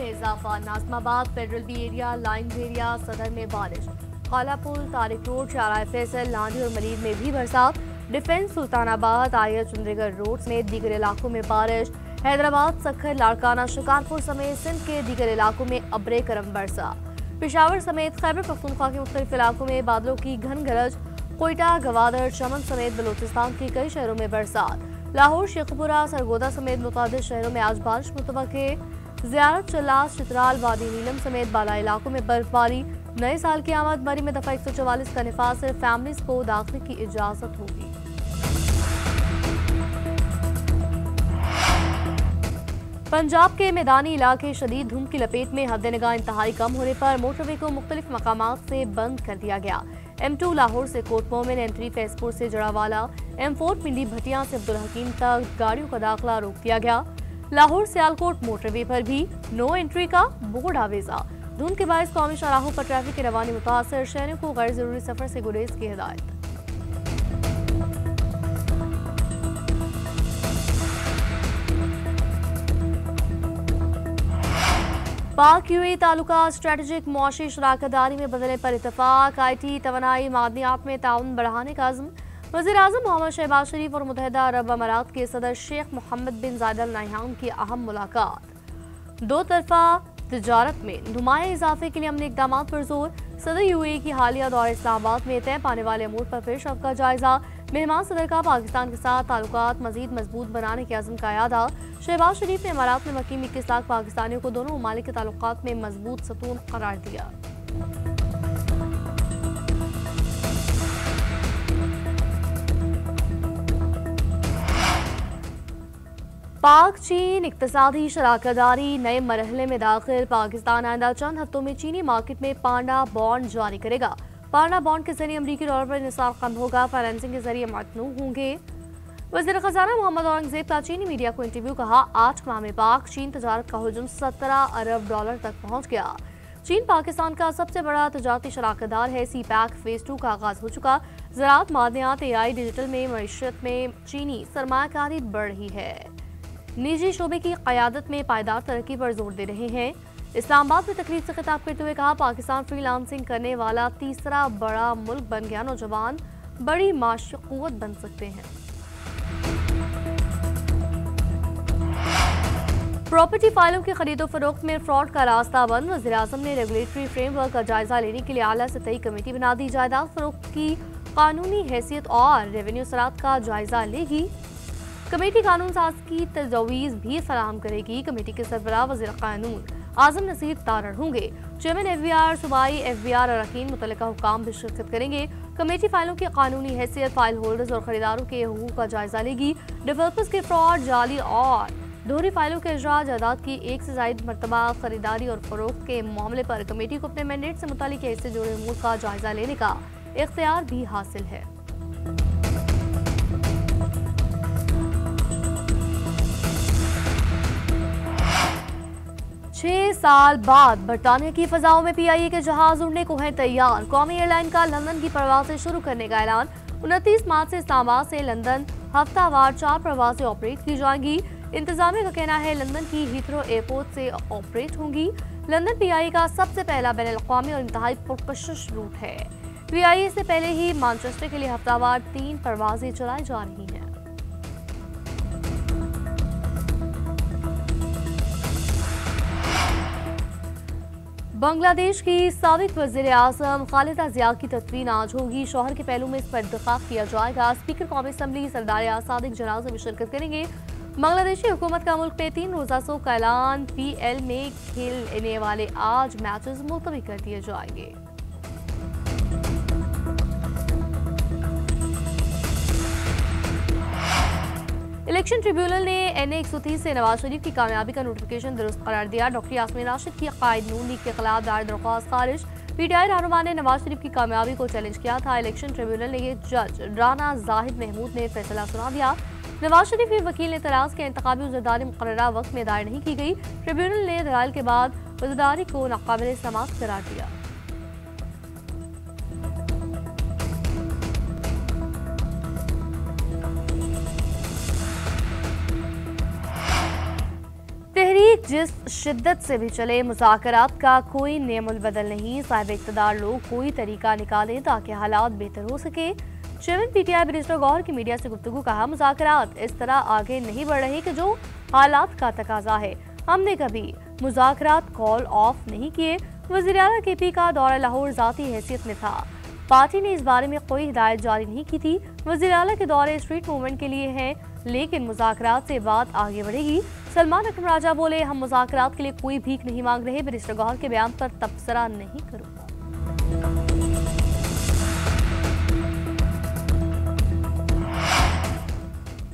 में इजाफा, Nazimabad, Federal B Area, Lines Area, Saddar में बारिश, कालापुल, तारिक रोड, शारा फैसल, लांडी और मलीर में भी बरसात, डिफेंस, सुल्तानाबाद, आया, चंडीगढ़ रोड समेत दीगर इलाकों में बारिश, हैदराबाद, सखर, लाड़काना, शिकारपुर समेत सिंध के दीगर इलाकों में अब्रे करम बरसा, पेशावर समेत खैबर पख्तूनख्वा के मुख्तलिफ इलाकों में बादलों की घन गरज, कोयटा, गवादर, चमन समेत बलूचिस्तान के कई शहरों में बरसात, लाहौर, शेखपुरा, सरगोदा समेत मुतादिद शहरों में आज बारिश मुतवक्के, ज़ियारत, चलास, चित्राल, वादी नीलम समेत बाला इलाकों में बर्फबारी, नए साल की आमद, मरी में दफा 144 का निफाज सिर्फ फैमिलीज को दाखिले की इजाजत होगी। पंजाब के मैदानी इलाके शदीद धुंध की लपेट में, हद निगाह इंतहाई कम होने पर मोटरवे को मुख्तलिफ मकामात से बंद कर दिया गया। M2 लाहौर से कोट मोमिन, M3 फैजपुर से जड़ावाला, M4 पिंडी भटिया से अब्दुल हकीम तक गाड़ियों का दाखिला रोक दिया गया। लाहौर सियालकोट मोटरवे पर भी नो एंट्री का बोर्ड आवेजा। धुंध के बायस कौमी शाहराहों पर ट्रैफिक की रवानी मुतासर, शहरों को गैर जरूरी सफर से गुरेज की हिदायत। पाक यूएई ताल्लुका स्ट्रेटेजिक मुआशी शराकतदारी में बदलने पर इतफाक, IT, तवानाई, मादनियात में ताउन बढ़ाने का अज़्म। वज़ीर-ए-आज़म मोहम्मद शहबाज शरीफ और मुत्तहिदा अरब अमारात के सदर शेख मोहम्मद बिन जायद अल नहयान की अहम मुलाकात। दो तरफा तिजारत में नुमाया इजाफे के लिए अमली इक़दामात पर जोर। सदर यूएई की हालिया दौरे इस्लामाबाद में तय पाने वाले अमूर पर पेशरफ्त का जायजा। मेहमान सदर का पाकिस्तान के साथ ताल्लुकात मजीद मजबूत बनाने के अज़्म का यादा। शहबाज शरीफ ने इमारात में मुकीम 21 लाख पाकिस्तानियों को दोनों ममालिक के ताल्लुकात में मजबूत सतून करार दिया। पाक चीन इक्तिसादी शराकतदारी नए मरहले में दाखिल। पाकिस्तान आइंदा चंद हफ्तों में चीनी मार्केट में पांडा बॉन्ड जारी करेगा। पांडा बॉन्ड के जरिए अमरीकी डॉलर पर निसार कम होगा, फाइनेंसिंग के जरिए मतनू होंगे। वज़ीर खजाना मोहम्मद औरंगजेब का चीनी मीडिया को इंटरव्यू, कहा 8 माह में पाक चीन तजारत का हुजूम 17 अरब डॉलर तक पहुंच गया। चीन पाकिस्तान का सबसे बड़ा तजारती शराकतदार है। CPEC फेज 2 का आगाज हो चुका। ज़राअत, मादनियात, AI, डिजिटल में मईशत में चीनी सरमायाकारी बढ़ रही है। निजी शोबे की क़यादत में पायदार तरक्की पर जोर दे रहे हैं। इस्लामाबाद में तकरीब से खिताब करते हुए कहा, पाकिस्तान फ्रीलांसिंग करने वाला तीसरा बड़ा मुल्क बन गया। नौजवान बड़ी माशी क़ुव्वत बन सकते हैं। प्रॉपर्टी फाइलों की खरीदो फरोख्त में फ्रॉड का रास्ता बंद। वज़ीर-ए-आज़म ने रेगुलेटरी फ्रेमवर्क का जायजा लेने के लिए आला सतही कमेटी बना दी। जायदाद फरोख्त की कानूनी हैसियत और रेवेन्यू सराहत का जायजा लेगी। कमेटी कानून साज की तजवीज़ भी फराहम करेगी। कमेटी के सरबराह वज़ीर कानून आज़म नसीर तारड़ होंगे। चेयरमैन FBR, सूबाई FBR अरकान मुतल्लिका हुकाम भी शिरकत करेंगे। कमेटी फाइलों की कानूनी हैसियत, फाइल होल्डर्स और खरीदारों के हुकूक का जायजा लेगी। डेवलपर्स के फ्रॉड, जाली और दोहरी फाइलों के इजरा, जायदाद की एक से ज़ायद मरतबा खरीदारी और फरोख्त के मामले पर कमेटी को अपने मैंडेट से मुतालिक इससे जुड़े अमूर का जायजा लेने का इख्तियार भी हासिल है। 6 साल बाद बरतानिया की फजाओं में PIA के जहाज उड़ने को हैं तैयार। कौमी एयरलाइन का लंदन की परवाजें शुरू करने का ऐलान। 29 मार्च से इस्लामाबाद से लंदन हफ्तावार 4 परवाजें ऑपरेट की जाएंगी। इंतजामिया का कहना है लंदन की हीथ्रो एयरपोर्ट से ऑपरेट होंगी। लंदन PIA का सबसे पहला बैनुल-अक़वामी और इंतहाई पुरकशिश रूट है। PIA से पहले ही मैनचेस्टर के लिए हफ्तावार 3 परवाजें चलाई जा रही हैं। बांग्लादेश की साबिक वज़ीर-ए-आज़म खालिदा ज़िया की तदफीन आज होगी। शौहर के पहलू में इस पर इत्तेफाक किया जाएगा। स्पीकर कौमी असम्बली सरदार सादिक जनाज़ा में शिरकत करेंगे। बांग्लादेशी हुकूमत का मुल्क में 3 रोज़ा शोक का ऐलान। PL में खेलने वाले आज मैचेस मुलतवी कर दिए जाएंगे। इलेक्शन ट्रिब्यूनल ने NA-130 से नवाज शरीफ की कामयाबी का नोटिफिकेशन दुरुस्त करार दिया। डॉक्टर यास्मीन राशिद की कायद नून लीग के खिलाफ दायर दरख्वास्त खारिज। PTI रहनुमा ने नवाज शरीफ की कामयाबी को चैलेंज किया था। इलेक्शन ट्रिब्यूनल ने ये जज राना जाहिद महमूद ने फैसला सुना दिया। नवाज शरीफ के वकील ने तराज के इंतखाबी वज़ीरदारी मुकर्ररा वक्त में दायर नहीं की गई। ट्रिब्यूनल ने दलाइल के बाद वज़ीरदारी को नाकाबिल समाअत करार दिया। जिस शिद्दत से भी चले मुज़ाकरात का कोई नेमुल बदल नहीं। साहिब इक़्तिदार लोग कोई तरीका निकालें ताकि हालात बेहतर हो सके। चेयरमैन पीटीआई बैरिस्टर गौहर की मीडिया से गुफ्तगू। कहा, मुज़ाकरात इस तरह आगे नहीं बढ़ रहे कि जो हालात का तकाजा है। हमने कभी मुज़ाकरात कॉल ऑफ नहीं किए। वज़ीर आला केपी का दौरा लाहौर ज़ाती हैसियत में था। पार्टी ने इस बारे में कोई हिदायत जारी नहीं की थी। वज़ीर आला के दौरे स्ट्रीट मूवमेंट के लिए हैं, लेकिन मुज़ाकरात से बात आगे बढ़ेगी। सलमान अकरम राजा बोले, हम मुज़ाकरात के लिए कोई भीख नहीं मांग रहे। बैरिस्टर गौहर के बयान पर तबसरा नहीं करूँगा।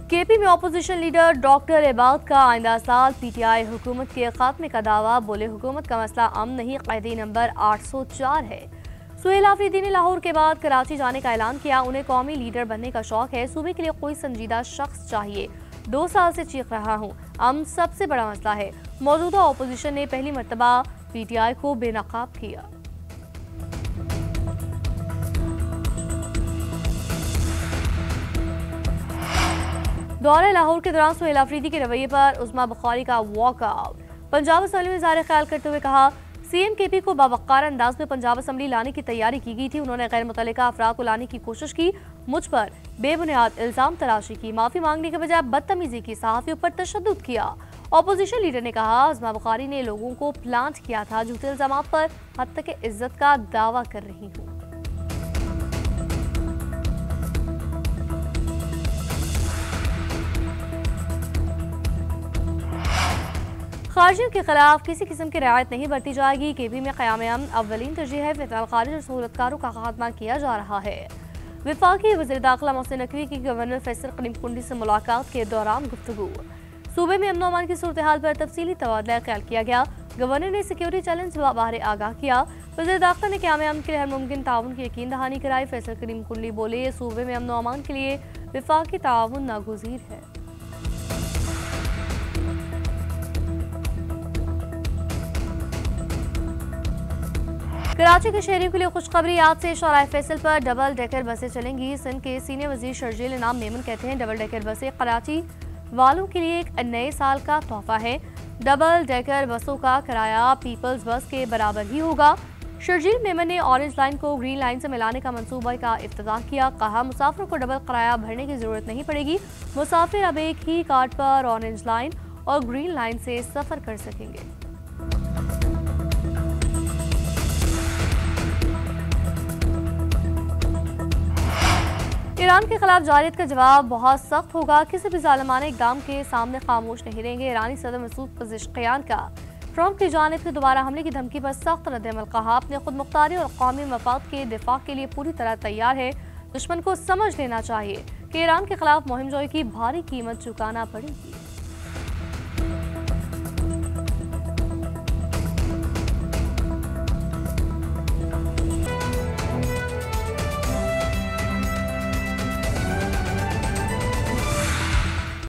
केपी में अपोजिशन लीडर डॉक्टर इबाद का आइंदा साल पीटीआई हुकूमत के खात्मे का दावा। बोले, हुकूमत का मसला अमन नहीं, कैदी नंबर 804 है। सुहेल आफरीदी ने लाहौर के बाद कराची जाने का ऐलान किया। उन्हें कौमी लीडर बनने का शौक है। सूबे के लिए कोई संजीदा शख्स चाहिए। 2 साल से चीख रहा हूँ, अमन सबसे बड़ा मसला है। मौजूदा अपोजिशन ने पहली मर्तबा पीटीआई को बेनकाब किया। दौरे लाहौर के दौरान सुहेल आफरीदी के रवैये पर उस्मा बुखारी का वॉकआउट। पंजाब असम्बली में इज़हार ख्याल करते हुए कहा, सीएम केपी को बावक़ार अंदाज में पंजाब असम्बली लाने की तैयारी की गई थी। उन्होंने गैर मुतल्लिका अफराद को लाने की कोशिश की। मुझ पर बेबुनियाद इल्जाम तराशी की। माफी मांगने के बजाय बदतमीजी की। सहाफ़ियों पर तशद्दुद किया। अपोजिशन लीडर ने कहा, उस्मा बुखारी ने लोगों को प्लांट किया था। झूठे इल्जाम पर हद तक इज्जत का दावा कर रही हूँ। खारिजियों के खिलाफ किसी किस्म की रियायत नहीं बरती जाएगी। केपी में क़याम अमन अव्वलीन तरजीह है। फिलहाल खारिज और सहूलतकारों का खात्मा किया जा रहा है। वफाकी वज़ीर दाखिला मोहसिन नकवी की गवर्नर फैसल करीम कुंडी से मुलाकात के दौरान गुफ्तगू। सूबे में अमन अमान की सूरत हाल पर तफसीली तबादला ख्याल किया गया। गवर्नर ने सिक्योरिटी चैलेंज बारे आगाह किया। वज़ीर दाखिला ने क़याम अमन के लिए हर मुमकिन ताउन की यकीन दहानी कराई। फैसल करीम कुंडी बोले, सूबे में अमन अमान के लिए वफाकी ताउन नागुज़ीर है। कराची के शहरियों के लिए खुशखबरी। आज से शौराए फैसल पर डबल डेकर बसें चलेंगी। सिंध के सीनियर वजीर शर्जील इनाम मेमन कहते हैं, डबल डेकर बसें कराची वालों के लिए एक नए साल का तोहफा है। डबल डेकर बसों का किराया पीपल्स बस के बराबर ही होगा। शर्जील मेमन ने ऑरेंज लाइन को ग्रीन लाइन से मिलाने का मंसूबा का इफ्तिताह किया। कहा, मुसाफिरों को डबल किराया भरने की जरूरत नहीं पड़ेगी। मुसाफिर अब एक ही कार्ड पर ऑरेंज लाइन और ग्रीन लाइन से सफर कर सकेंगे। ईरान के खिलाफ जारियत का जवाब बहुत सख्त होगा। किसी भी ज़ालिमाना इक़दाम के सामने खामोश नहीं रहेंगे। ईरानी सदर मसूद पज़ेश्कियान का ट्रंप की जानिब से दोबारा हमले की धमकी पर सख्त रद्द-ए-अमल। कहा, अपने खुद मुख्तारी और कौमी मफाद के दिफा के लिए पूरी तरह तैयार है। दुश्मन को समझ लेना चाहिए कि ईरान के खिलाफ मुहिम जोई की भारी कीमत चुकाना पड़ेगी।